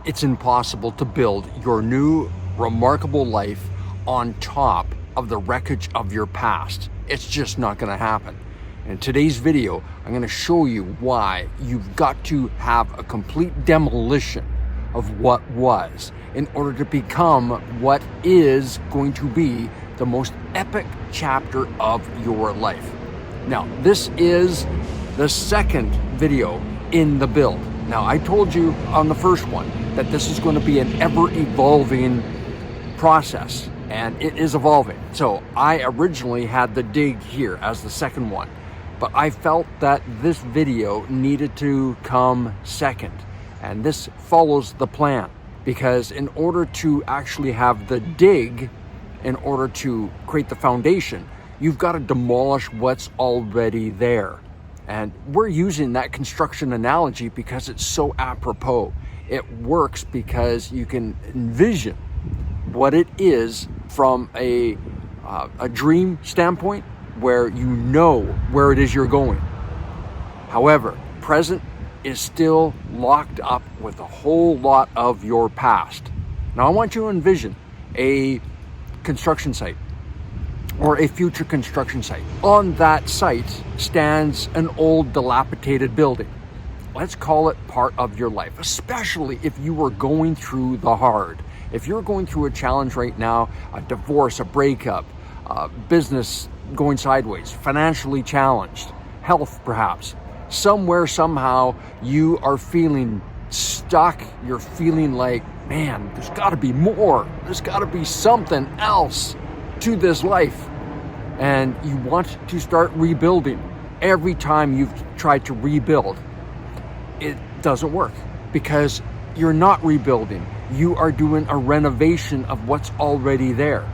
It's impossible to build your new remarkable life on top of the wreckage of your past. It's just not going to happen. In today's video, I'm going to show you why you've got to have a complete demolition of what was in order to become what is going to be the most epic chapter of your life. Now, this is the second video in the build. Now, I told you on the first one that this is going to be an ever-evolving process, and it is evolving. So I originally had the dig here as the second one, but I felt that this video needed to come second, and this follows the plan, because in order to actually have the dig, in order to create the foundation, you've got to demolish what's already there. And we're using that construction analogy because it's so apropos. It works because you can envision what it is from a dream standpoint, where you know where it is you're going. However, present is still locked up with a whole lot of your past. Now, I want you to envision a construction site or a future construction site. On that site stands an old dilapidated building. Let's call it part of your life, especially if you were going through the hard. If you're going through a challenge right now, a divorce, a breakup, business going sideways, financially challenged, health perhaps, somewhere, somehow, you are feeling stuck. You're feeling like, man, there's got to be more. There's got to be something else to this life. And you want to start rebuilding. Every time you've tried to rebuild, it doesn't work because you're not rebuilding. You are doing a renovation of what's already there.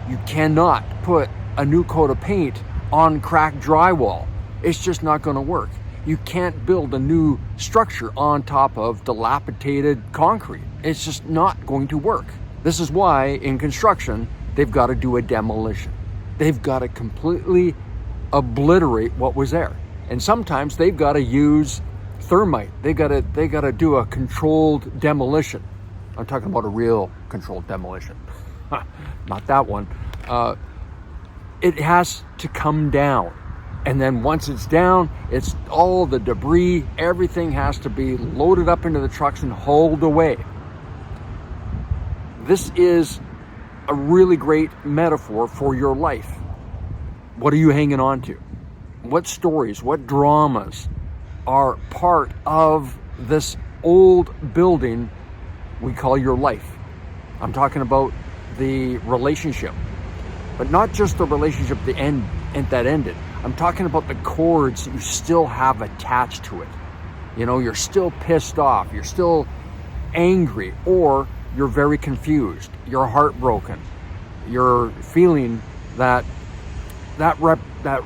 You cannot put a new coat of paint on cracked drywall. It's just not going to work. You can't build a new structure on top of dilapidated concrete. It's just not going to work. This is why in construction, they've got to do a demolition. They've got to completely obliterate what was there. And sometimes they've got to use thermite. They got to do a controlled demolition. I'm talking about a real controlled demolition. Not that one. It has to come down. And then once it's down, it's all the debris, everything has to be loaded up into the trucks and hauled away. This is a really great metaphor for your life. What are you hanging on to? What stories, what dramas are part of this old building we call your life? I'm talking about the relationship, but not just the relationship that ended. I'm talking about the cords you still have attached to it. You know, you're still pissed off, you're still angry, or you're very confused, you're heartbroken, you're feeling that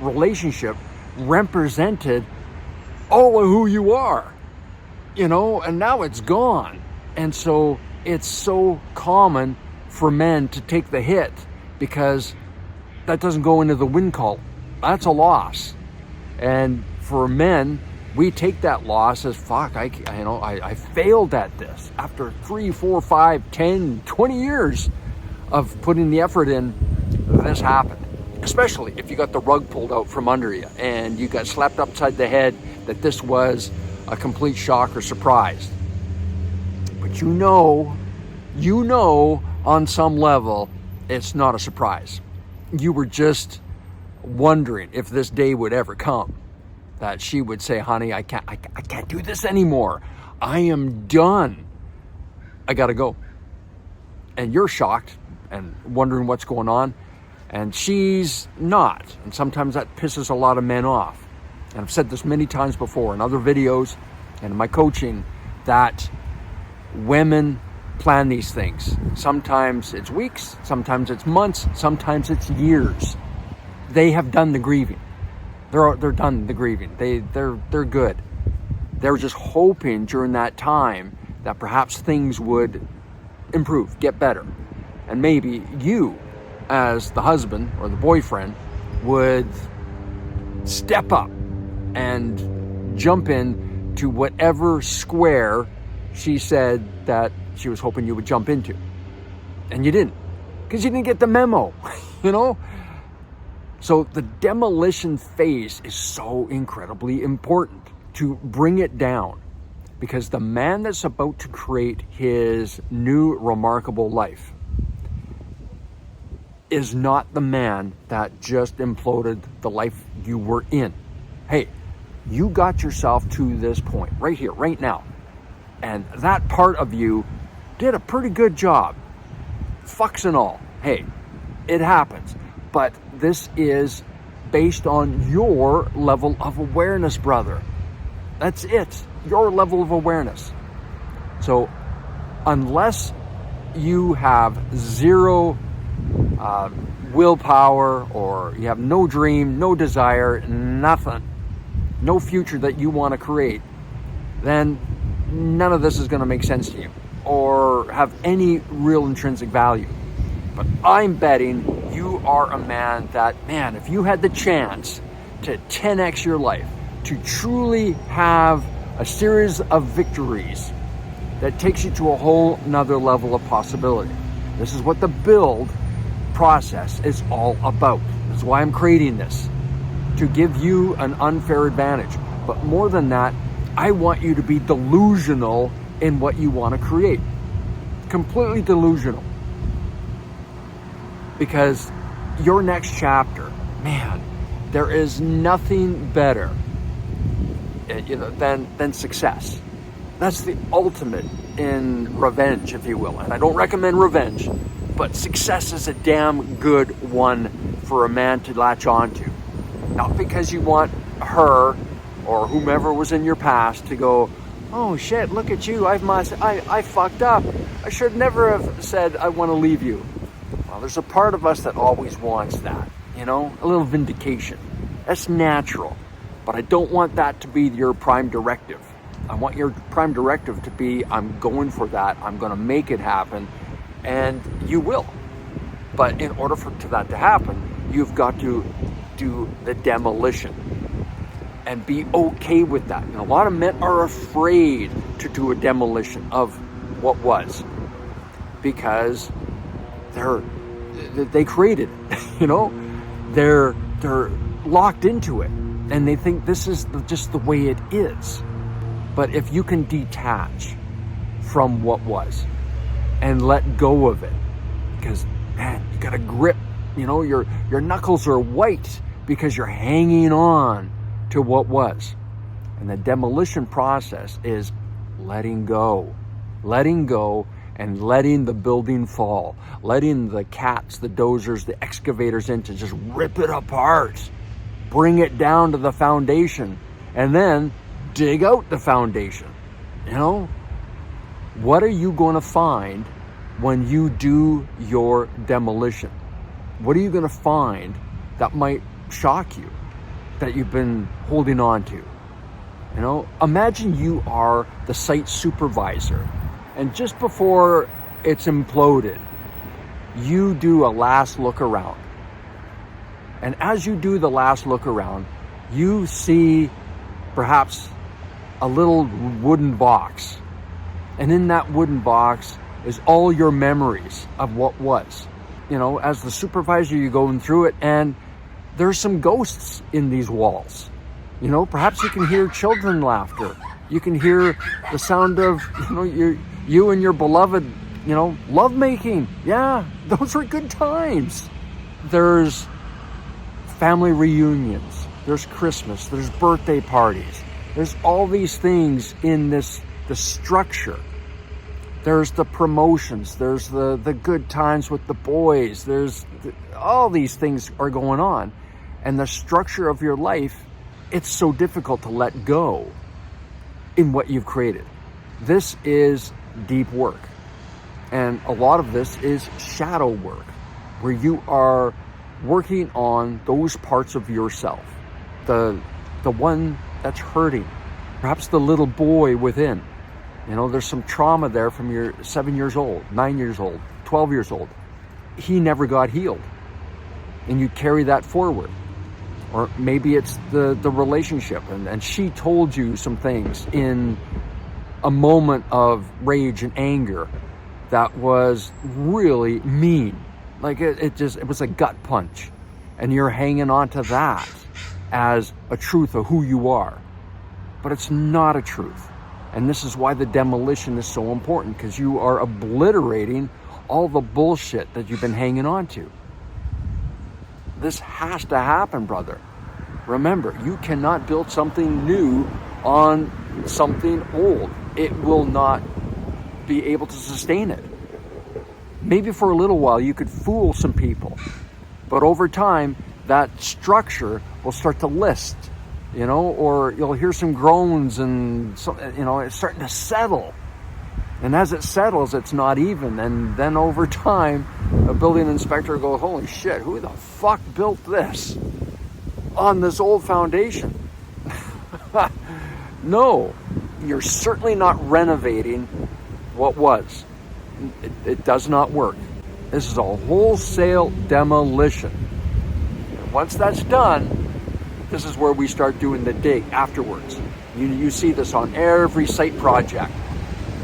relationship represented all of who you are, you know, and now it's gone. And so it's so common for men to take the hit because that doesn't go into the win column. That's a loss. And for men, we take that loss as, fuck, I failed at this. After 3, 4, 5, 10, 20 years of putting the effort in, this happened. Especially if you got the rug pulled out from under you and you got slapped upside the head that this was a complete shock or surprise. But you know, on some level, it's not a surprise. You were just wondering if this day would ever come, that she would say, honey, I can't do this anymore. I am done. I gotta go. And you're shocked and wondering what's going on, and she's not. And sometimes that pisses a lot of men off. And I've said this many times before in other videos and in my coaching, that women plan these things. Sometimes it's weeks, sometimes it's months, sometimes it's years. They have done the grieving. They're done the grieving. They're good. They're just hoping during that time that perhaps things would improve, get better. And maybe you, as the husband or the boyfriend, would step up and jump in to whatever square she said that she was hoping you would jump into. And you didn't, because you didn't get the memo, you know? So the demolition phase is so incredibly important to bring it down, because the man that's about to create his new remarkable life is not the man that just imploded the life you were in. Hey, you got yourself to this point right here, right now. And that part of you did a pretty good job. Fucks and all. Hey, it happens. But this is based on your level of awareness, brother. That's it. Your level of awareness. So unless you have zero willpower, or you have no dream, no desire, nothing, no future that you want to create, then none of this is going to make sense to you or have any real intrinsic value. But I'm betting you are a man that, man, if you had the chance to 10x your life, to truly have a series of victories that takes you to a whole nother level of possibility. This is what the build process is all about. This is why I'm creating this, to give you an unfair advantage. But more than that, I want you to be delusional in what you want to create. Completely delusional. Because your next chapter, man, there is nothing better than success. That's the ultimate in revenge, if you will. And I don't recommend revenge, but success is a damn good one for a man to latch onto. Not because you want her or whomever was in your past to go, oh shit, look at you, I fucked up. I should never have said I want to leave you. Well, there's a part of us that always wants that, you know, a little vindication. That's natural. But I don't want that to be your prime directive. I want your prime directive to be, I'm going for that, I'm going to make it happen, and you will. But in order for that to happen, you've got to do the demolition and be okay with that. And a lot of men are afraid to do a demolition of what was, because they created it, you know, they're locked into it, and they think this is just the way it is. But if you can detach from what was and let go of it, because man, you got a grip, you know, your knuckles are white because you're hanging on to what was. And the demolition process is letting go and letting the building fall, letting the cats, the dozers, the excavators in to just rip it apart, bring it down to the foundation, and then dig out the foundation. You know, what are you going to find when you do your demolition? What are you going to find that might shock you, that you've been holding on to? You know, imagine you are the site supervisor, and just before it's imploded, you do a last look around. And as you do the last look around, you see perhaps a little wooden box. And in that wooden box is all your memories of what was. You know, as the supervisor, you're going through it, and there's some ghosts in these walls. You know, perhaps you can hear children laughter. You can hear the sound of, you know, you and your beloved, you know, lovemaking. Yeah, those are good times. There's family reunions. There's Christmas. There's birthday parties. There's all these things in the structure. There's the promotions. There's the good times with the boys. All these things are going on. And the structure of your life, it's so difficult to let go in what you've created. This is deep work. And a lot of this is shadow work, where you are working on those parts of yourself. The one that's hurting, perhaps the little boy within. You know, there's some trauma there from your 7 years old, 9 years old, 12 years old. He never got healed, and you carry that forward. Or maybe it's the relationship, and she told you some things in a moment of rage and anger that was really mean. Like it was a gut punch. And you're hanging on to that as a truth of who you are. But it's not a truth. And this is why the demolition is so important, because you are obliterating all the bullshit that you've been hanging on to. This has to happen, brother. Remember, you cannot build something new on something old. It will not be able to sustain it. Maybe for a little while you could fool some people, but over time that structure will start to list, or you'll hear some groans and it's starting to settle. And as it settles, it's not even. And then over time, a building inspector will go, holy shit, who the fuck built this on this old foundation? No, you're certainly not renovating what was. It does not work. This is a wholesale demolition. And once that's done, this is where we start doing the dig afterwards. You see this on every site project.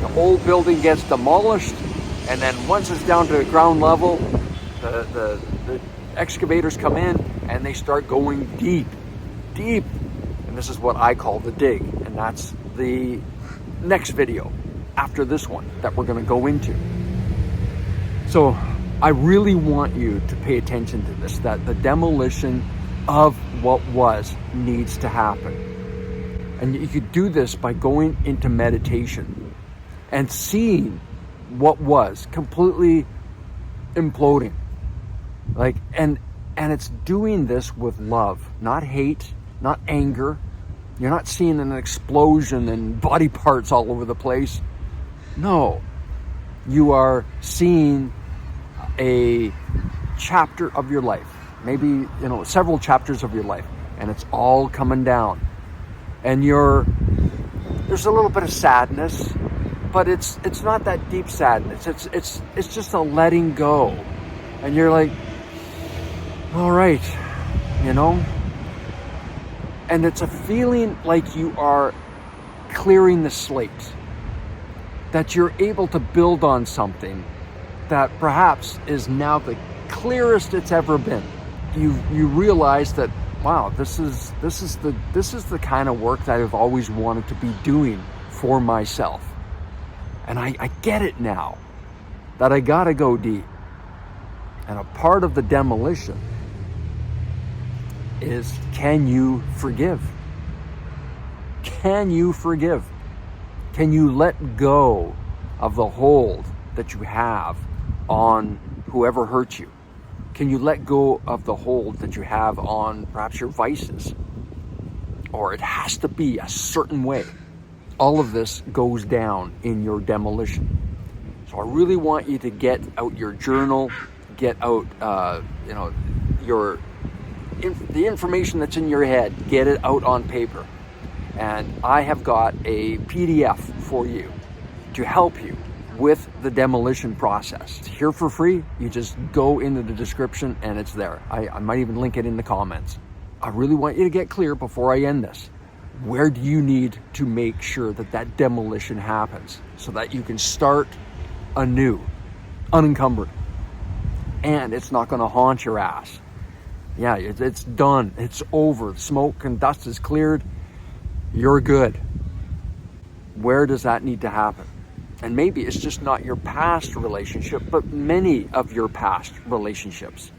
The old building gets demolished, and then once it's down to ground level, the excavators come in and they start going deep. And this is what I call the dig. And that's the next video after this one that we're going to go into. So I really want you to pay attention to this, that the demolition of what was needs to happen. And you could do this by going into meditation and seeing what was completely imploding. And it's doing this with love, not hate, not anger. You're not seeing an explosion and body parts all over the place. No, you are seeing a chapter of your life, maybe, several chapters of your life, and it's all coming down. And there's a little bit of sadness, but it's not that deep sadness. It's just a letting go. And you're like, all right, and it's a feeling like you are clearing the slate, that you're able to build on something that perhaps is now the clearest it's ever been. You realize that, wow, this is the kind of work that I've always wanted to be doing for myself. And I get it now, that I gotta go deep. And a part of the demolition is, can you forgive? Can you forgive? Can you let go of the hold that you have on whoever hurt you? Can you let go of the hold that you have on perhaps your vices? Or it has to be a certain way. All of this goes down in your demolition. So I really want you to get out your journal, get out the information that's in your head, get it out on paper. And I have got a PDF for you to help you with the demolition process. It's here for free. You just go into the description and it's there. I might even link it in the comments. I really want you to get clear before I end this. Where do you need to make sure that demolition happens so that you can start anew, unencumbered, and it's not going to haunt your ass? Yeah, it's done. It's over. Smoke and dust is cleared. You're good. Where does that need to happen? And maybe it's just not your past relationship, but many of your past relationships.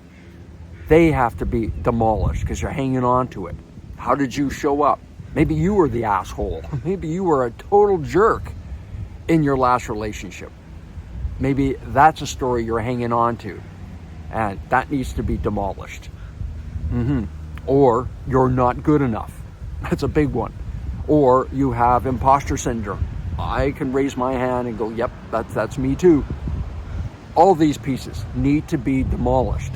They have to be demolished because you're hanging on to it. How did you show up? Maybe you were the asshole. Maybe you were a total jerk in your last relationship. Maybe that's a story you're hanging on to, and that needs to be demolished. Or you're not good enough. That's a big one. Or you have imposter syndrome. I can raise my hand and go, yep, that's me too. All these pieces need to be demolished.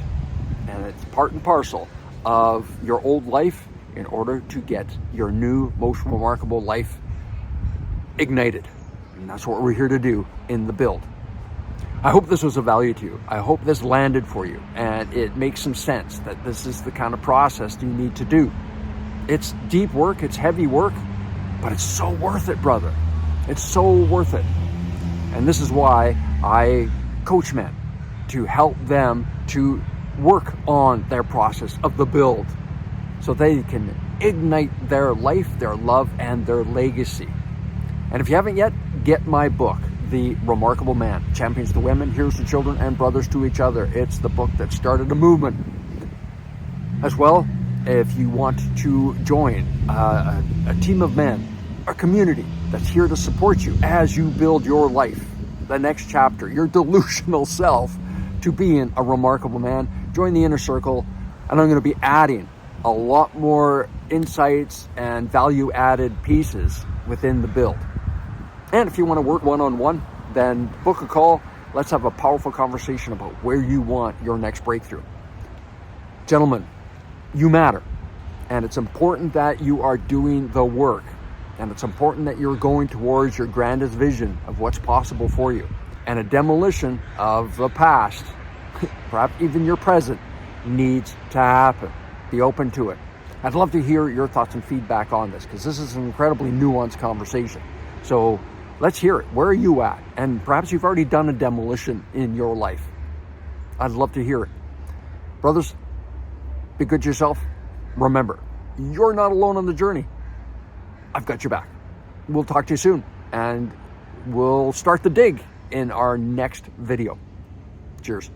And it's part and parcel of your old life in order to get your new, most remarkable life ignited. And that's what we're here to do in the build. I hope this was of value to you. I hope this landed for you and it makes some sense that this is the kind of process you need to do. It's deep work, it's heavy work, but it's so worth it, brother. It's so worth it. And this is why I coach men, to help them to work on their process of the build so they can ignite their life, their love, and their legacy. And if you haven't yet, get my book, The Remarkable Man, Champions to Women, Heroes to Children, and Brothers to Each Other. It's the book that started a movement. As well, if you want to join a team of men, a community that's here to support you as you build your life, the next chapter, your delusional self, to being a remarkable man, join the inner circle. And I'm going to be adding a lot more insights and value-added pieces within the build. And if you want to work one-on-one, then book a call. Let's have a powerful conversation about where you want your next breakthrough. Gentlemen, you matter. And it's important that you are doing the work. And it's important that you're going towards your grandest vision of what's possible for you. And a demolition of the past, perhaps even your present, needs to happen. Be open to it. I'd love to hear your thoughts and feedback on this, because this is an incredibly nuanced conversation. So let's hear it. Where are you at? And perhaps you've already done a demolition in your life. I'd love to hear it. Brothers, be good to yourself. Remember, you're not alone on the journey. I've got your back. We'll talk to you soon, and we'll start the dig in our next video. Cheers.